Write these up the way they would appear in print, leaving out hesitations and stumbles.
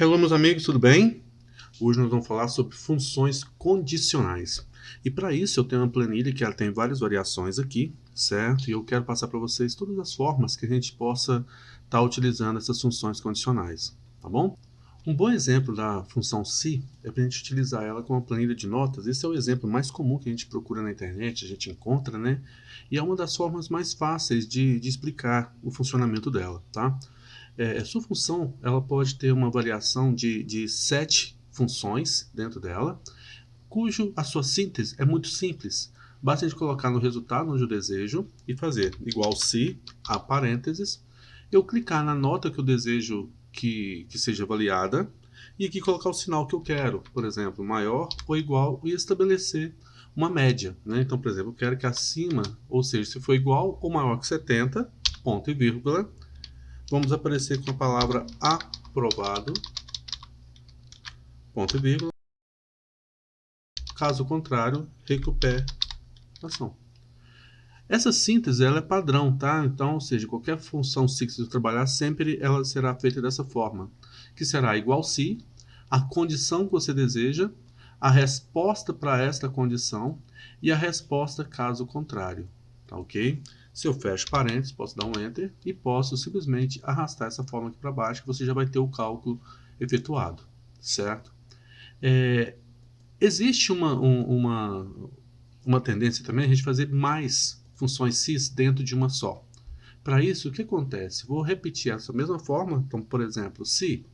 Hello, meus amigos, tudo bem? Hoje nós vamos falar sobre funções condicionais. E para isso eu tenho uma planilha que ela tem várias variações aqui, certo? E eu quero passar para vocês todas as formas que a gente possa estar utilizando essas funções condicionais, tá bom? Um bom exemplo da função se é para a gente utilizar ela com uma planilha de notas. Esse é o exemplo mais comum que a gente procura na internet, a gente encontra, né? E é uma das formas mais fáceis de explicar o funcionamento dela, tá? Sua função ela pode ter uma variação de 7 funções dentro dela, cujo a sua síntese é muito simples. Basta a gente colocar no resultado onde eu desejo e fazer igual se, a parênteses, eu clicar na nota que eu desejo que seja avaliada e aqui colocar o sinal que eu quero, por exemplo, maior ou igual, e estabelecer uma média, né? Então, por exemplo, eu quero que acima, ou seja, se for igual ou maior que 70, ponto e vírgula, vamos aparecer com a palavra aprovado, ponto e vírgula. Caso contrário, recuperação. Essa síntese ela é padrão, tá? Então, ou seja, qualquer função se que você trabalhar, sempre ela será feita dessa forma, que será igual se, a condição que você deseja, a resposta para esta condição e a resposta caso contrário, tá ok? Se eu fecho parênteses, posso dar um Enter e posso simplesmente arrastar essa forma aqui para baixo, que você já vai ter o cálculo efetuado, certo? Existe uma tendência também a gente fazer mais funções cis dentro de uma só. Para isso, o que acontece? Vou repetir essa mesma forma. Então, por exemplo, se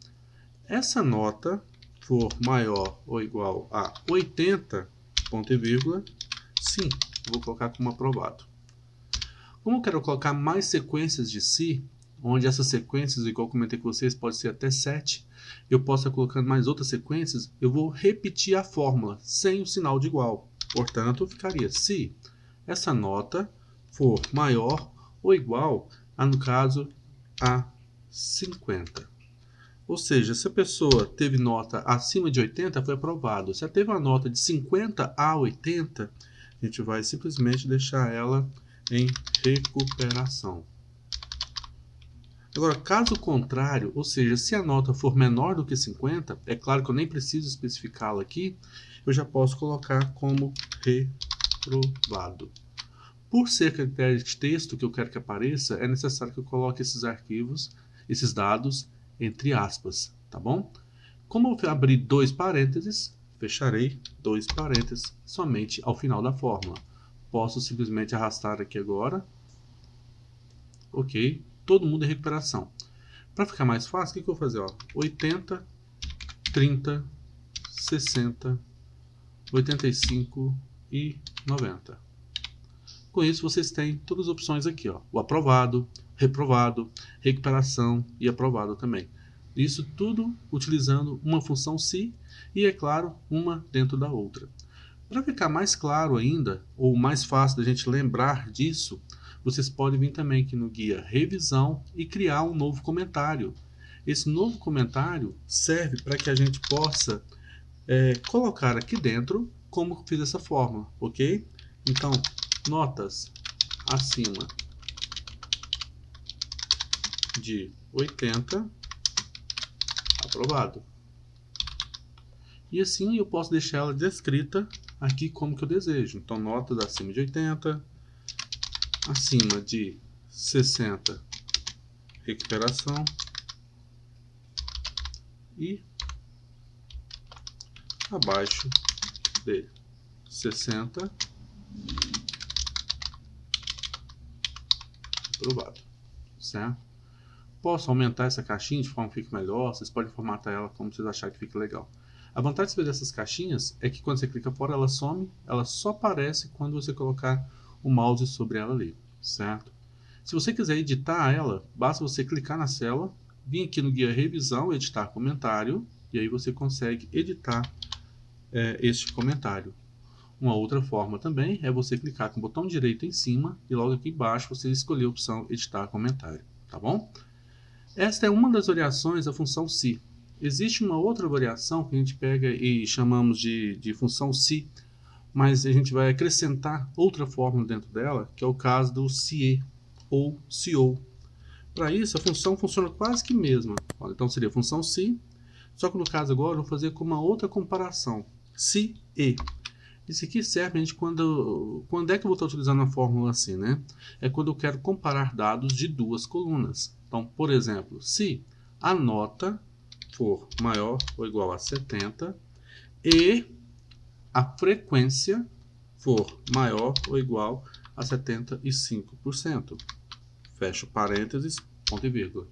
essa nota for maior ou igual a 80, ponto e vírgula, sim, vou colocar como aprovado. Como eu quero colocar mais sequências de se, onde essas sequências, igual eu comentei com vocês, pode ser até 7, eu posso estar colocando mais outras sequências, eu vou repetir a fórmula sem o sinal de igual. Portanto, ficaria se essa nota for maior ou igual a, no caso, a 50. Ou seja, se a pessoa teve nota acima de 80, foi aprovado. Se ela teve uma nota de 50 a 80, a gente vai simplesmente deixar ela em recuperação. Agora, caso contrário, ou seja, se a nota for menor do que 50, é claro que eu nem preciso especificá-la aqui, eu já posso colocar como reprovado. Por ser critério de texto que eu quero que apareça, é necessário que eu coloque esses arquivos, esses dados, entre aspas, tá bom? Como eu abrir dois parênteses, fecharei dois parênteses somente ao final da fórmula. Posso simplesmente arrastar aqui agora. Ok. Todo mundo em recuperação. Para ficar mais fácil, o que eu vou fazer? 80, 30, 60, 85 e 90. Com isso, vocês têm todas as opções aqui. O aprovado, reprovado, recuperação e aprovado também. Isso tudo utilizando uma função se e, é claro, uma dentro da outra. Para ficar mais claro ainda, ou mais fácil da gente lembrar disso, vocês podem vir também aqui no guia revisão e criar um novo comentário. Esse novo comentário serve para que a gente possa colocar aqui dentro como fiz essa forma, ok? Então, notas acima de 80, aprovado. E assim eu posso deixar ela descrita aqui como que eu desejo. Então, notas acima de 80, acima de 60, recuperação, e abaixo de 60, aprovado, certo? Posso aumentar essa caixinha de forma que fique melhor, vocês podem formatar ela como vocês acharem que fique legal. A vantagem de fazer essas caixinhas é que quando você clica fora, ela some, ela só aparece quando você colocar o mouse sobre ela ali, certo? Se você quiser editar ela, basta você clicar na célula, vir aqui no guia revisão, editar comentário, e aí você consegue editar este comentário. Uma outra forma também é você clicar com o botão direito em cima e logo aqui embaixo você escolher a opção editar comentário, tá bom? Esta é uma das variações da função se. Existe uma outra variação que a gente pega e chamamos de função se, mas a gente vai acrescentar outra fórmula dentro dela, que é o caso do se ou se ou. Para isso, a função funciona quase que mesma. Então, seria a função se, Só que no caso agora eu vou fazer com uma outra comparação. Se e. Isso aqui serve a gente quando é que eu vou estar utilizando a fórmula assim, né? É quando eu quero comparar dados de duas colunas. Então, por exemplo, se a nota for maior ou igual a 70 e a frequência for maior ou igual a 75%. Fecho parênteses, ponto e vírgula.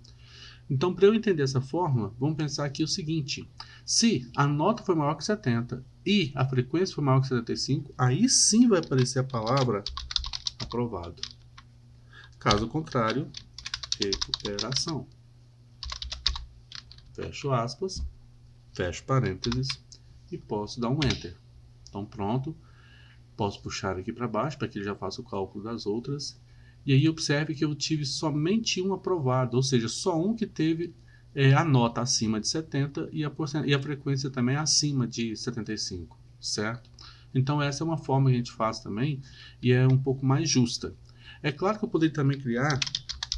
Então, para eu entender essa fórmula, vamos pensar aqui o seguinte. Se a nota for maior que 70 e a frequência for maior que 75, aí sim vai aparecer a palavra aprovado. Caso contrário, recuperação. Fecho aspas, fecho parênteses e posso dar um Enter. Então, pronto. Posso puxar aqui para baixo para que ele já faça o cálculo das outras. E aí observe que eu tive somente um aprovado, ou seja, só um que teve a nota acima de 70 e a frequência também acima de 75, certo? Então essa é uma forma que a gente faz também e é um pouco mais justa. É claro que eu poderia também criar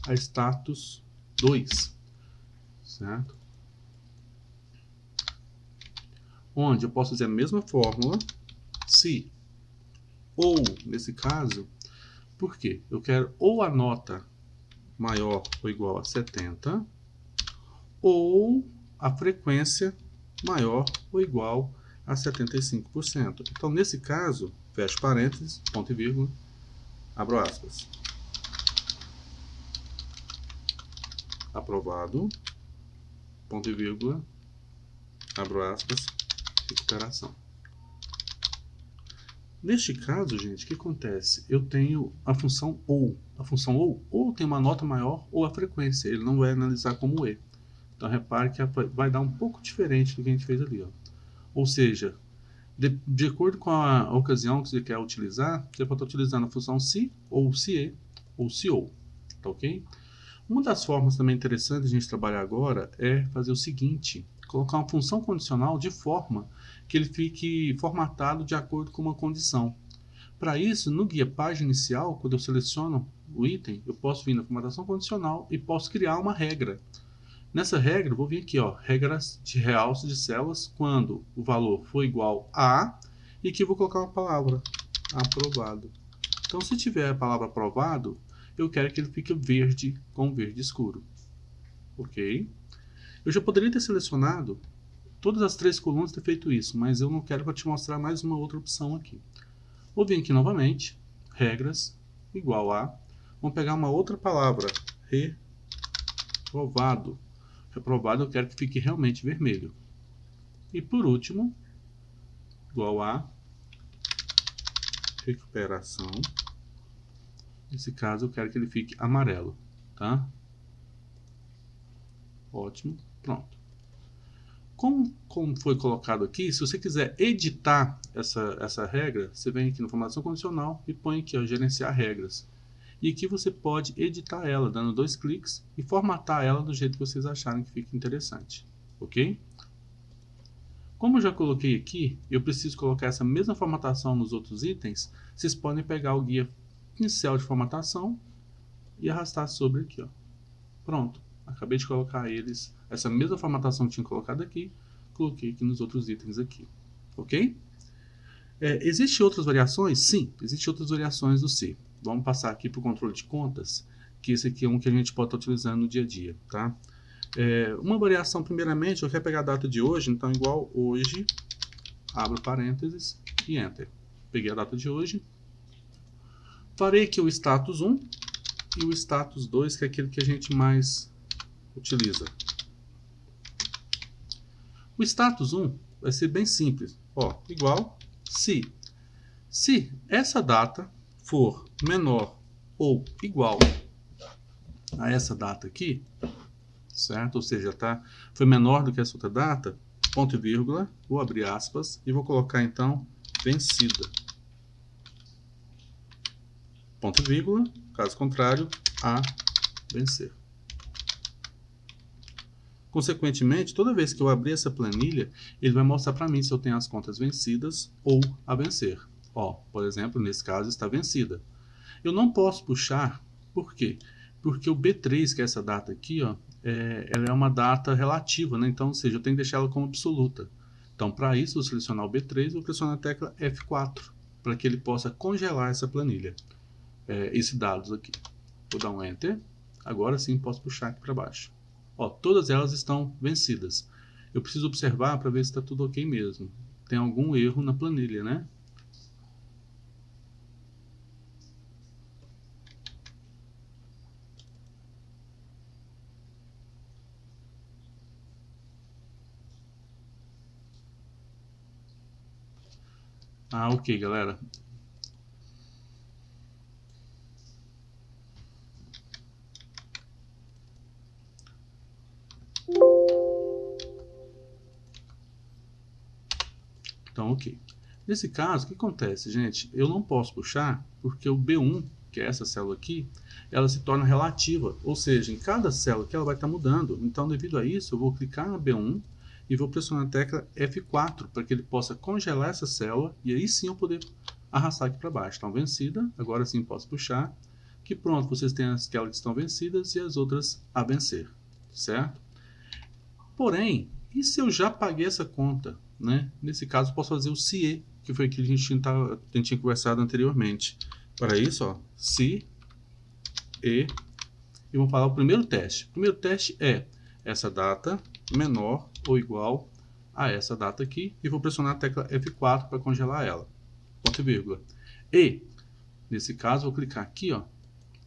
a status 2, certo? Onde eu posso fazer a mesma fórmula se ou, nesse caso, por quê? Eu quero ou a nota maior ou igual a 70 ou a frequência maior ou igual a 75%. Então, nesse caso, fecho parênteses, ponto e vírgula, abro aspas. Aprovado, ponto e vírgula, abro aspas, recuperação. Neste caso, gente, o que acontece? Eu tenho a função ou. A função ou tem uma nota maior ou a frequência. Ele não vai analisar como e. Então, repare que vai dar um pouco diferente do que a gente fez ali. Ó. Ou seja, de acordo com a ocasião que você quer utilizar, você pode estar utilizando a função se ou se e ou se ou. Tá ok? Uma das formas também interessantes de a gente trabalhar agora é fazer o seguinte. Colocar uma função condicional de forma que ele fique formatado de acordo com uma condição. Para isso, no guia página inicial, quando eu seleciono o item, eu posso vir na formatação condicional e posso criar uma regra. Nessa regra, eu vou vir aqui, ó, regras de realce de células, quando o valor for igual a, e aqui eu vou colocar uma palavra, aprovado. Então, se tiver a palavra aprovado, eu quero que ele fique verde com verde escuro. Ok? Eu já poderia ter selecionado todas as três colunas, ter feito isso, mas eu não quero para te mostrar mais uma outra opção aqui. Vou vir aqui novamente, regras, igual a, vamos pegar uma outra palavra, reprovado. Reprovado eu quero que fique realmente vermelho. E por último, igual a, recuperação. Nesse caso eu quero que ele fique amarelo, tá? Ótimo, pronto. Como foi colocado aqui, se você quiser editar essa regra, você vem aqui na formatação condicional e põe aqui, ó, gerenciar regras. E aqui você pode editar ela, dando 2 cliques e formatar ela do jeito que vocês acharem que fica interessante. Ok? Como eu já coloquei aqui, eu preciso colocar essa mesma formatação nos outros itens, vocês podem pegar o guia inicial de formatação e arrastar sobre aqui, ó. Pronto. Acabei de colocar eles, essa mesma formatação que tinha colocado aqui, coloquei aqui nos outros itens aqui. Ok? Existem outras variações? Sim, existem outras variações do C. Vamos passar aqui para o controle de contas, que esse aqui é um que a gente pode estar utilizando no dia a dia. Tá? Uma variação, primeiramente, eu quero pegar a data de hoje, então igual hoje, abro parênteses e Enter. Peguei a data de hoje. Farei aqui o status 1 e o status 2, que é aquele que a gente mais utiliza. O status 1 vai ser bem simples. Ó, igual se essa data for menor ou igual a essa data aqui, certo? Ou seja, foi menor do que essa outra data, ponto e vírgula, vou abrir aspas e vou colocar então vencida. Ponto e vírgula, caso contrário, a vencer. Consequentemente, toda vez que eu abrir essa planilha, ele vai mostrar para mim se eu tenho as contas vencidas ou a vencer. Ó, por exemplo, nesse caso está vencida. Eu não posso puxar, por quê? Porque o B3, que é essa data aqui, ó, ela é uma data relativa, né? Então, ou seja, eu tenho que deixar ela como absoluta. Então, para isso, vou selecionar o B3 e vou pressionar a tecla F4, para que ele possa congelar essa planilha, esses dados aqui. Vou dar um Enter. Agora sim posso puxar aqui para baixo. Ó, todas elas estão vencidas. Eu preciso observar para ver se está tudo ok mesmo. Tem algum erro na planilha, né? Ah, ok, galera. Então, ok. Nesse caso, o que acontece, gente? Eu não posso puxar porque o B1, que é essa célula aqui, ela se torna relativa. Ou seja, em cada célula que ela vai estar mudando. Então, devido a isso, eu vou clicar na B1 e vou pressionar a tecla F4 para que ele possa congelar essa célula e aí sim eu poder arrastar aqui para baixo. Então, vencida. Agora sim posso puxar. Que pronto, vocês têm aquelas que estão vencidas e as outras a vencer. Certo? Porém, e se eu já paguei essa conta? Né? Nesse caso, posso fazer o CIE, que foi aquilo que a gente tinha conversado anteriormente. Para isso, ó, CIE, e vamos falar o primeiro teste. O primeiro teste é essa data menor ou igual a essa data aqui, e vou pressionar a tecla F4 para congelar ela. Ponto e vírgula. E, nesse caso, vou clicar aqui, ó,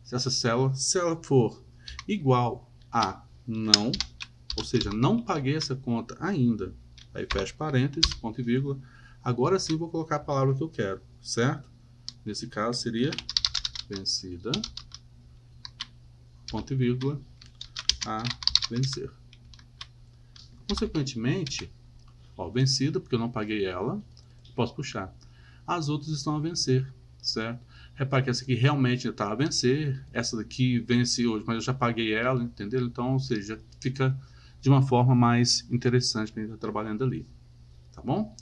se essa célula, se ela for igual a não, ou seja, não paguei essa conta ainda. Aí fecho parênteses, ponto e vírgula. Agora sim vou colocar a palavra que eu quero, certo? Nesse caso seria vencida, ponto e vírgula, a vencer. Consequentemente, ó, vencida, porque eu não paguei ela, posso puxar. As outras estão a vencer, certo? Repare que essa aqui realmente está a vencer, essa daqui vence hoje, mas eu já paguei ela, entendeu? Então, ou seja, fica de uma forma mais interessante para a gente estar trabalhando ali, tá bom?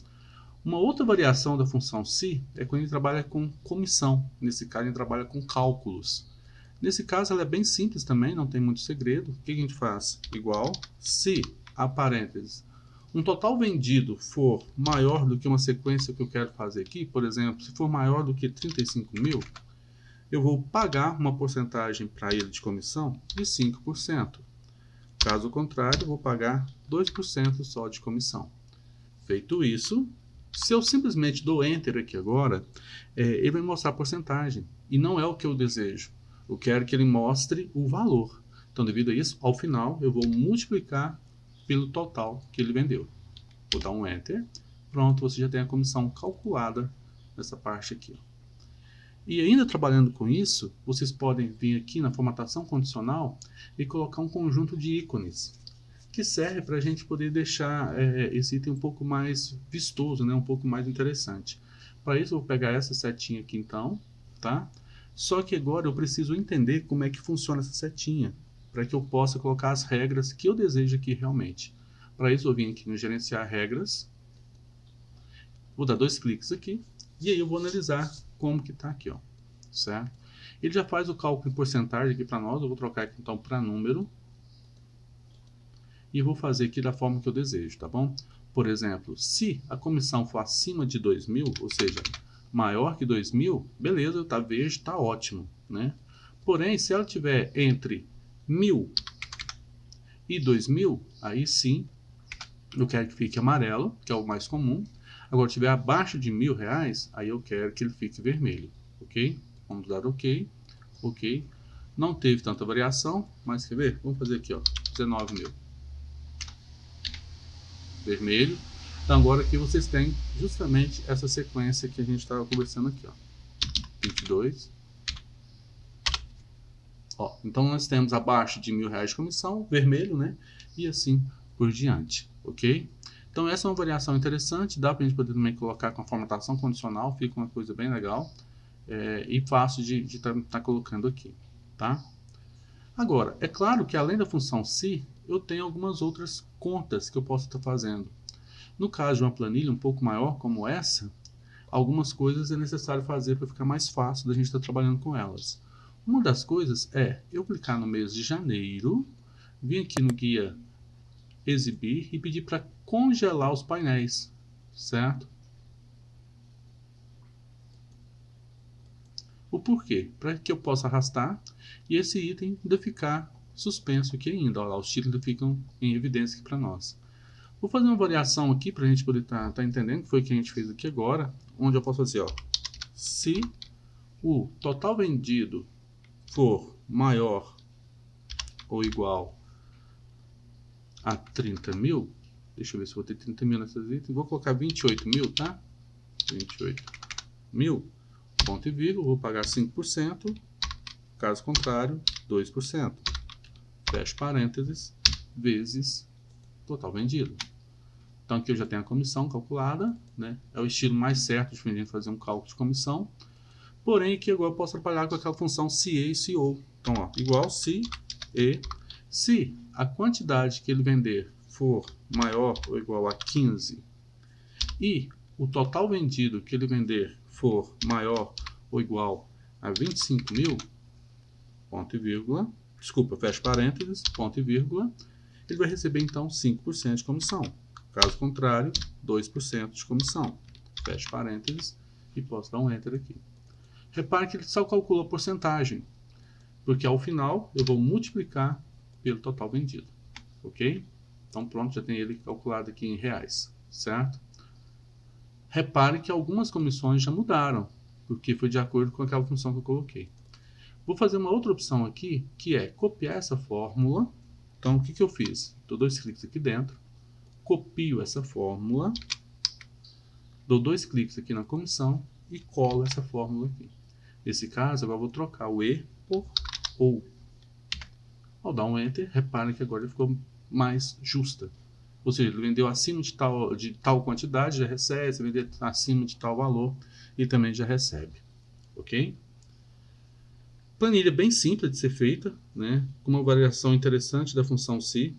Uma outra variação da função SI é quando a gente trabalha com comissão. Nesse caso, a gente trabalha com cálculos. Nesse caso, ela é bem simples também, não tem muito segredo. O que a gente faz? Igual, se, a parênteses, um total vendido for maior do que uma sequência que eu quero fazer aqui, por exemplo, se for maior do que 35 mil, eu vou pagar uma porcentagem para ele de comissão de 5%. Caso contrário, eu vou pagar 2% só de comissão. Feito isso, se eu simplesmente dou Enter aqui agora, ele vai mostrar a porcentagem. E não é o que eu desejo. Eu quero que ele mostre o valor. Então, devido a isso, ao final, eu vou multiplicar pelo total que ele vendeu. Vou dar um Enter. Pronto, você já tem a comissão calculada nessa parte aqui. E ainda trabalhando com isso, vocês podem vir aqui na formatação condicional e colocar um conjunto de ícones, que serve para a gente poder deixar esse item um pouco mais vistoso, né? Um pouco mais interessante. Para isso eu vou pegar essa setinha aqui então, tá? Só que agora eu preciso entender como é que funciona essa setinha, para que eu possa colocar as regras que eu desejo aqui realmente. Para isso eu vim aqui no gerenciar regras, vou dar 2 cliques aqui, e aí eu vou analisar como que está aqui, ó, certo? Ele já faz o cálculo em porcentagem aqui para nós, eu vou trocar aqui então para número, e vou fazer aqui da forma que eu desejo, tá bom? Por exemplo, se a comissão for acima de 2.000, ou seja, maior que 2.000, beleza, tá verde, tá ótimo, né? Porém, se ela tiver entre 1.000 e 2.000, aí sim, eu quero que fique amarelo, que é o mais comum. Agora, se tiver abaixo de R$1.000, aí eu quero que ele fique vermelho, ok? Vamos dar ok, ok. Não teve tanta variação, mas quer ver? Vamos fazer aqui, ó, 19.000. Vermelho. Então agora aqui vocês têm justamente essa sequência que a gente estava conversando aqui, ó. 22. Ó, então nós temos abaixo de R$1.000 de comissão, vermelho, né? E assim por diante, ok? Então essa é uma variação interessante, dá para a gente poder também colocar com a formatação condicional, fica uma coisa bem legal e fácil de estar colocando aqui, tá? Agora, é claro que além da função SI, eu tenho algumas outras contas que eu posso estar fazendo. No caso de uma planilha um pouco maior como essa, algumas coisas é necessário fazer para ficar mais fácil da gente estar trabalhando com elas. Uma das coisas é eu clicar no mês de janeiro, vir aqui no guia exibir e pedir para congelar os painéis, certo? O porquê? Para que eu possa arrastar e esse item ainda ficar suspenso aqui ainda. Olha lá, os títulos ficam em evidência aqui para nós. Vou fazer uma variação aqui para a gente poder estar entendendo, que foi o que a gente fez aqui agora, onde eu posso fazer, ó, se o total vendido for maior ou igual a 30 mil, deixa eu ver se eu vou ter 30 mil nessas itens, vou colocar 28 mil, tá? 28 mil, ponto e vírgula, vou pagar 5%, caso contrário, 2%. Fecho parênteses, vezes total vendido. Então aqui eu já tenho a comissão calculada, né? É o estilo mais certo de a gente fazer um cálculo de comissão. Porém, aqui agora eu posso trabalhar com aquela função CE e CO. Então, ó, igual se e se a quantidade que ele vender for maior ou igual a 15 e o total vendido que ele vender for maior ou igual a 25 mil, ponto e vírgula, desculpa, fecha parênteses, ponto e vírgula, ele vai receber então 5% de comissão. Caso contrário, 2% de comissão. Fecha parênteses e posso dar um Enter aqui. Repare que ele só calculou a porcentagem, porque ao final eu vou multiplicar pelo total vendido. Ok? Então pronto, já tem ele calculado aqui em reais, certo? Repare que algumas comissões já mudaram, porque foi de acordo com aquela função que eu coloquei. Vou fazer uma outra opção aqui, que é copiar essa fórmula. Então o que eu fiz? Dou 2 cliques aqui dentro, copio essa fórmula, dou 2 cliques aqui na comissão e colo essa fórmula aqui. Nesse caso, agora eu vou trocar o E por OU. Ao dar um Enter, repare que agora ele ficou mais justa. Ou seja, ele vendeu acima de tal quantidade, já recebe, se vender acima de tal valor, e também já recebe. Ok? Planilha bem simples de ser feita, né? Com uma variação interessante da função se.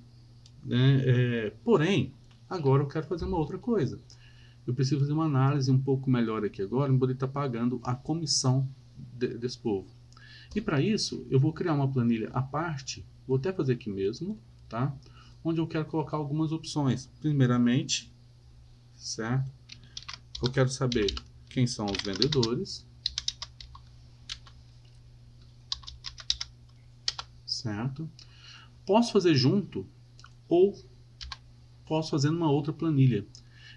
Né? Porém, agora eu quero fazer uma outra coisa. Eu preciso fazer uma análise um pouco melhor aqui agora, para poder estar pagando a comissão desse povo. E para isso, eu vou criar uma planilha à parte, vou até fazer aqui mesmo, tá? Onde eu quero colocar algumas opções. Primeiramente, certo? Eu quero saber quem são os vendedores, certo? Posso fazer junto ou posso fazer numa outra planilha.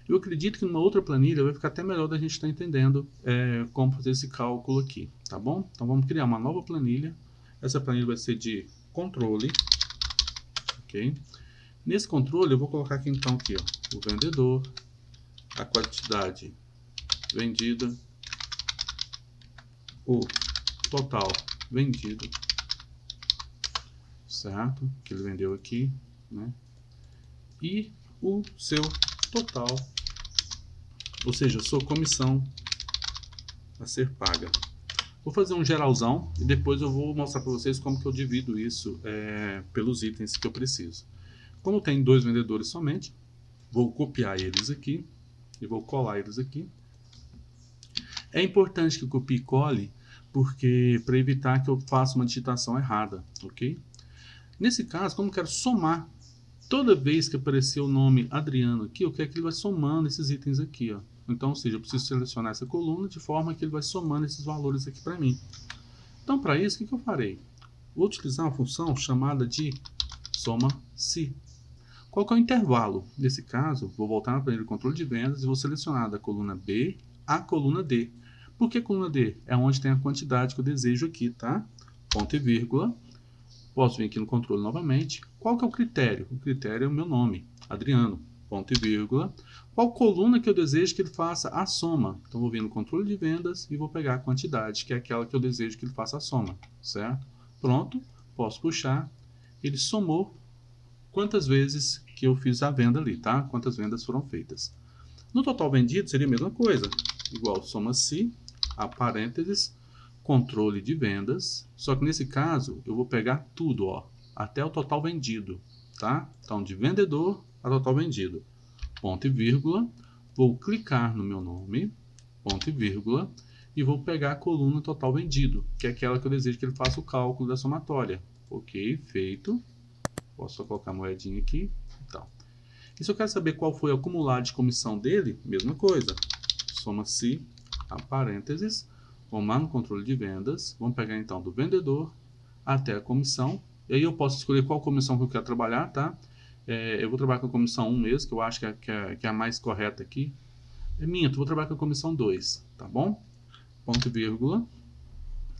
Eu acredito que numa outra planilha vai ficar até melhor da gente estar entendendo como fazer esse cálculo aqui, tá bom? Então vamos criar uma nova planilha. Essa planilha vai ser de controle, ok? Nesse controle eu vou colocar aqui então aqui, ó, o vendedor, a quantidade vendida, o total vendido, certo? Que ele vendeu aqui, né? E o seu total, ou seja, a sua comissão a ser paga. Vou fazer um geralzão e depois eu vou mostrar para vocês como que eu divido isso pelos itens que eu preciso. Como eu tenho 2 vendedores somente, vou copiar eles aqui e vou colar eles aqui. É importante que eu copie e cole, porque para evitar que eu faça uma digitação errada, ok? Nesse caso, como eu quero somar, toda vez que aparecer o nome Adriano aqui, eu quero que ele vai somando esses itens aqui, ó. Então, ou seja, eu preciso selecionar essa coluna de forma que ele vai somando esses valores aqui para mim. Então, para isso, o que eu farei? Vou utilizar uma função chamada de soma-se. Qual que é o intervalo? Nesse caso, vou voltar na planilha de controle de vendas e vou selecionar da coluna B a coluna D. Por que coluna D? É onde tem a quantidade que eu desejo aqui, tá? Ponto e vírgula. Posso vir aqui no controle novamente. Qual que é o critério? O critério é o meu nome, Adriano. Ponto e vírgula. Qual coluna que eu desejo que ele faça a soma? Então, vou vir no controle de vendas e vou pegar a quantidade, que é aquela que eu desejo que ele faça a soma, certo? Pronto, posso puxar. Ele somou quantas vezes que eu fiz a venda ali, tá? Quantas vendas foram feitas. No total vendido seria a mesma coisa. Igual soma-se, a parênteses, controle de vendas. Só que nesse caso, eu vou pegar tudo, ó, até o total vendido, tá? Então, de vendedor a total vendido. Ponto e vírgula. Vou clicar no meu nome, ponto e vírgula, e vou pegar a coluna total vendido, que é aquela que eu desejo que ele faça o cálculo da somatória. Ok, feito. Posso só colocar a moedinha aqui. Então, e se eu quero saber qual foi o acumulado de comissão dele, mesma coisa. Soma-se a parênteses. Vamos lá no controle de vendas. Vamos pegar então do vendedor até a comissão. E aí eu posso escolher qual comissão que eu quero trabalhar, tá? Eu vou trabalhar com a comissão 1 mesmo, que eu acho que é a mais correta aqui. Minto, vou trabalhar com a comissão 2, tá bom? Ponto e vírgula.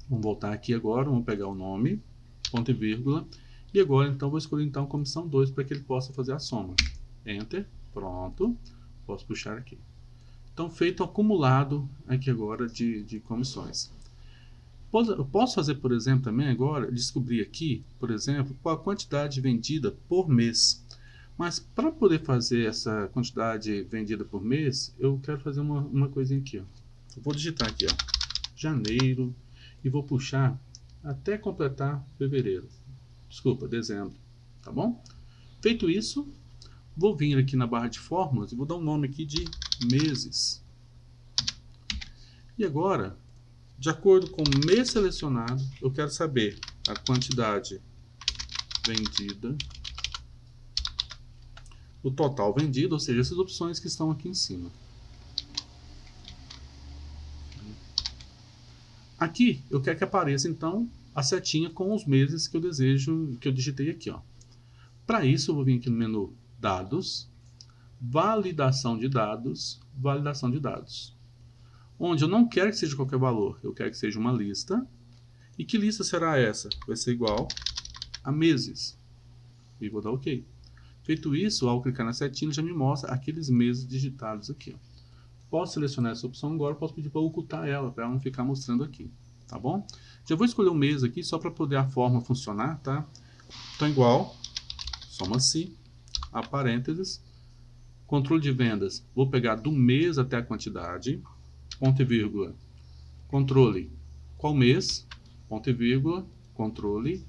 Vamos voltar aqui agora, vamos pegar o nome, ponto e vírgula. E agora então vou escolher então a comissão 2 para que ele possa fazer a soma. Enter, pronto. Posso puxar aqui. Então feito o acumulado aqui agora de comissões. Eu posso fazer, por exemplo, também agora, descobrir aqui, por exemplo, qual a quantidade vendida por mês. Mas para poder fazer essa quantidade vendida por mês, eu quero fazer uma coisinha aqui. Ó. Eu vou digitar aqui, ó, janeiro, e vou puxar até completar fevereiro. Desculpa, dezembro. Tá bom? Feito isso, vou vir aqui na barra de fórmulas e vou dar um nome aqui de meses. E agora, de acordo com o mês selecionado, eu quero saber a quantidade vendida, o total vendido, ou seja, essas opções que estão aqui em cima. Aqui eu quero que apareça então a setinha com os meses que eu desejo, que eu digitei aqui, ó. Para isso eu vou vir aqui no menu Dados, Validação de Dados, Validação de Dados. Onde eu não quero que seja qualquer valor, eu quero que seja uma lista. E que lista será essa? Vai ser igual a meses. E vou dar OK. Feito isso, ao clicar na setinha, ele já me mostra aqueles meses digitados aqui. Ó. Posso selecionar essa opção agora, posso pedir para ocultar ela, para ela não ficar mostrando aqui. Tá bom? Já vou escolher um mês aqui, só para poder a forma funcionar, tá? Então, igual, soma-se, a parênteses, controle de vendas, vou pegar do mês até a quantidade, ponto e vírgula, controle, qual mês, ponto e vírgula, controle,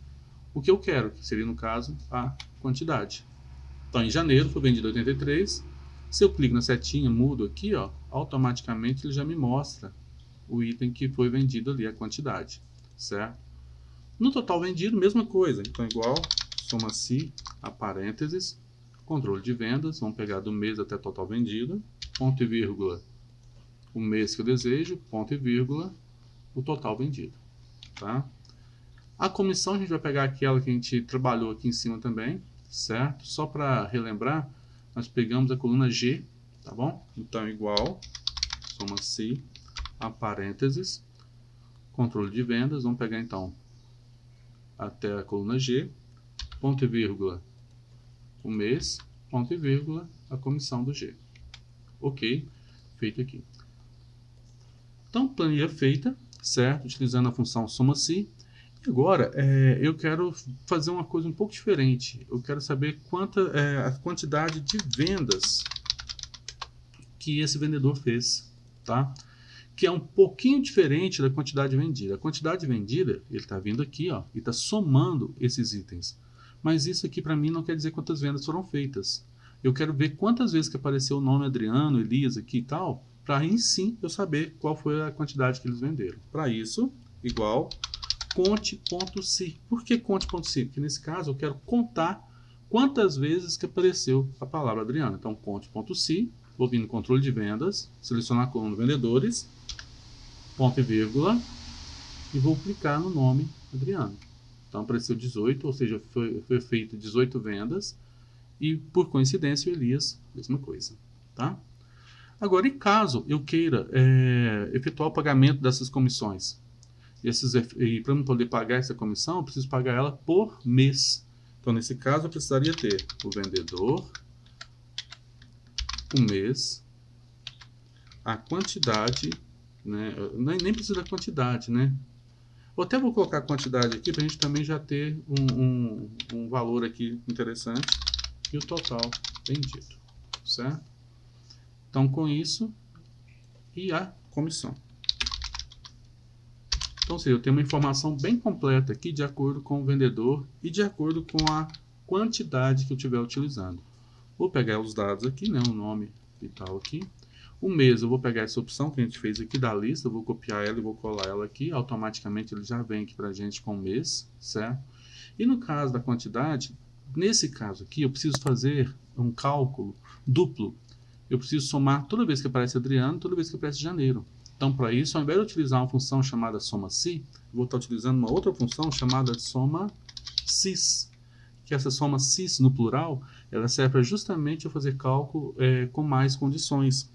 o que eu quero, que seria no caso a quantidade. Então, em janeiro foi vendido 83. Se eu clico na setinha, mudo aqui, ó, automaticamente ele já me mostra o item que foi vendido ali, a quantidade, certo? No total vendido, mesma coisa. Então, igual, soma-se a parênteses, controle de vendas, vamos pegar do mês até total vendido, ponto e vírgula, o mês que eu desejo, ponto e vírgula, o total vendido, tá? A comissão a gente vai pegar aquela que a gente trabalhou aqui em cima também, certo? Só para relembrar, nós pegamos a coluna G, tá bom? Então, igual, soma-se a parênteses, controle de vendas, vamos pegar então até a coluna G, ponto e vírgula, o mês, ponto e vírgula, a comissão do G. Ok, feito aqui. Então, planilha feita, certo? Utilizando a função soma-se. Agora, eu quero fazer uma coisa um pouco diferente. Eu quero saber a quantidade de vendas que esse vendedor fez, tá? Que é um pouquinho diferente da quantidade vendida. A quantidade vendida, ele está vindo aqui, ó, e está somando esses itens. Mas isso aqui para mim não quer dizer quantas vendas foram feitas. Eu quero ver quantas vezes que apareceu o nome Adriano, Elias aqui e tal, para aí sim eu saber qual foi a quantidade que eles venderam. Para isso, igual conte.se. Por que conte.se? Porque nesse caso eu quero contar quantas vezes que apareceu a palavra Adriano. Então, conte.se, vou vir no controle de vendas, selecionar a coluna vendedores, ponto e vírgula, e vou clicar no nome Adriano. Então, apareceu 18, ou seja, foi feito 18 vendas, e por coincidência o Elias, mesma coisa, tá? Agora, e caso eu queira efetuar o pagamento dessas comissões? E para eu poder pagar essa comissão, eu preciso pagar ela por mês. Então, nesse caso, eu precisaria ter o vendedor, o mês, a quantidade, né? Nem precisa da quantidade, né? Eu até vou colocar a quantidade aqui para a gente também já ter um valor aqui interessante e o total vendido, certo? Então, com isso, e a comissão. Então, eu tenho uma informação bem completa aqui de acordo com o vendedor e de acordo com a quantidade que eu estiver utilizando. Vou pegar os dados aqui, né, o nome e tal aqui. O mês, eu vou pegar essa opção que a gente fez aqui da lista, eu vou copiar ela e vou colar ela aqui. Automaticamente ele já vem aqui para a gente com o mês, certo? E no caso da quantidade, Nesse caso aqui, eu preciso fazer um cálculo duplo. Eu preciso somar toda vez que aparece Adriano, toda vez que aparece janeiro. Então, para isso, ao invés de utilizar uma função chamada soma-se, eu vou estar utilizando uma outra função chamada soma-sis. Que essa soma-sis, no plural, ela serve para justamente eu fazer cálculo com mais condições.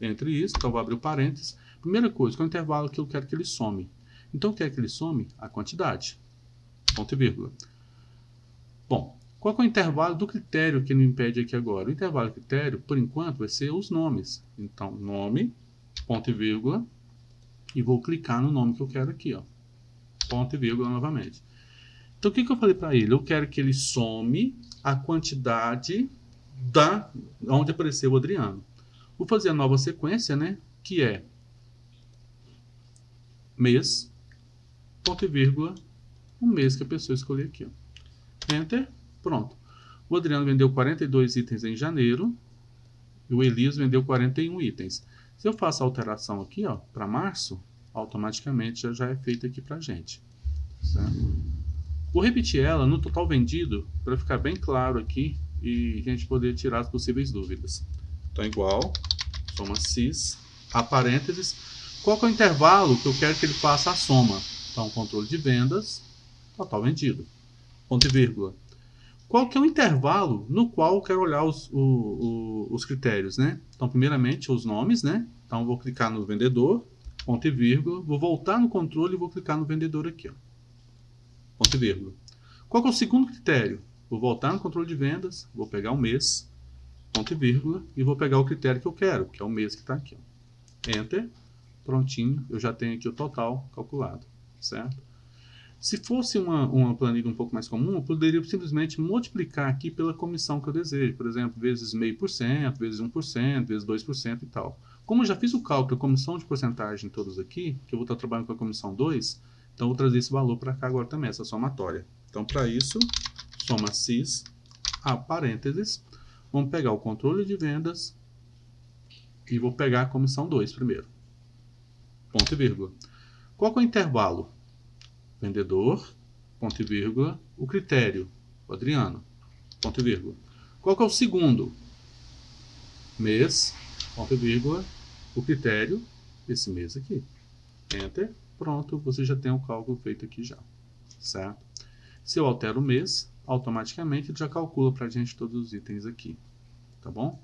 Entre isso, então, vou abrir o parênteses. Primeira coisa, qual é o intervalo que eu quero que ele some? Então, eu quero que ele some a quantidade. Ponto e vírgula. Bom, qual é o intervalo do critério que me impede aqui agora? O intervalo do critério, por enquanto, vai ser os nomes. Então, nome, ponto e vírgula, e vou clicar no nome que eu quero aqui, ó. Ponto e vírgula novamente. Então, o que eu falei para ele? Eu quero que ele some a quantidade onde apareceu o Adriano. Vou fazer a nova sequência, né? Que é mês, ponto e vírgula, o mês que a pessoa escolheu aqui, ó. Enter, pronto. O Adriano vendeu 42 itens em janeiro e o Elias vendeu 41 itens. Se eu faço a alteração aqui, ó, para março, automaticamente já é feita aqui para a gente. Certo? Vou repetir ela no total vendido para ficar bem claro aqui e a gente poder tirar as possíveis dúvidas. Então, igual, soma-sis, a parênteses. Qual que é o intervalo que eu quero que ele faça a soma? Então, controle de vendas, total vendido. Ponto e vírgula. Qual que é o intervalo no qual eu quero olhar os critérios, né? Então, primeiramente, os nomes, né? Então, eu vou clicar no vendedor, ponto e vírgula. Vou voltar no controle e vou clicar no vendedor aqui, ó. Ponto e vírgula. Qual que é o segundo critério? Vou voltar no controle de vendas, vou pegar o mês, ponto e vírgula, e vou pegar o critério que eu quero, que é o mês que está aqui, ó. Enter, prontinho, eu já tenho aqui o total calculado, certo? Se fosse uma planilha um pouco mais comum, eu poderia simplesmente multiplicar aqui pela comissão que eu desejo, por exemplo, vezes 0,5%, vezes 1%, vezes 2% e tal. Como eu já fiz o cálculo da comissão de porcentagem todos aqui, que eu vou estar trabalhando com a comissão 2, então, eu vou trazer esse valor para cá agora também, essa somatória. Então, para isso, soma-sis, a parênteses, vamos pegar o controle de vendas e vou pegar a comissão 2 primeiro. Ponto e vírgula. Qual que é o intervalo? Vendedor, ponto e vírgula, o critério, o Adriano, ponto e vírgula. Qual que é o segundo? Mês, ponto e vírgula, o critério, esse mês aqui. Enter. Pronto, você já tem o cálculo feito aqui já, certo? Se eu altero o mês, automaticamente ele já calcula para a gente todos os itens aqui, tá bom?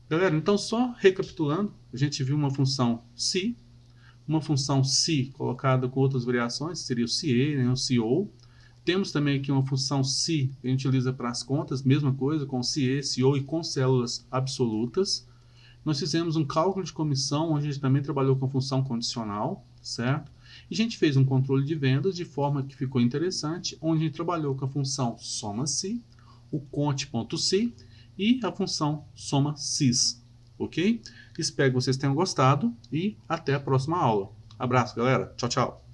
Galera, então só recapitulando, a gente viu uma função se, uma função se colocada com outras variações, seria o CA, né, o CO. Temos também aqui uma função se, que a gente utiliza para as contas, mesma coisa, com CA, CO e com células absolutas. Nós fizemos um cálculo de comissão, onde a gente também trabalhou com função condicional, certo? E a gente fez um controle de vendas de forma que ficou interessante, onde a gente trabalhou com a função soma-se, o conte.se e a função soma-sis, ok? Espero que vocês tenham gostado e até a próxima aula. Abraço, galera. Tchau, tchau.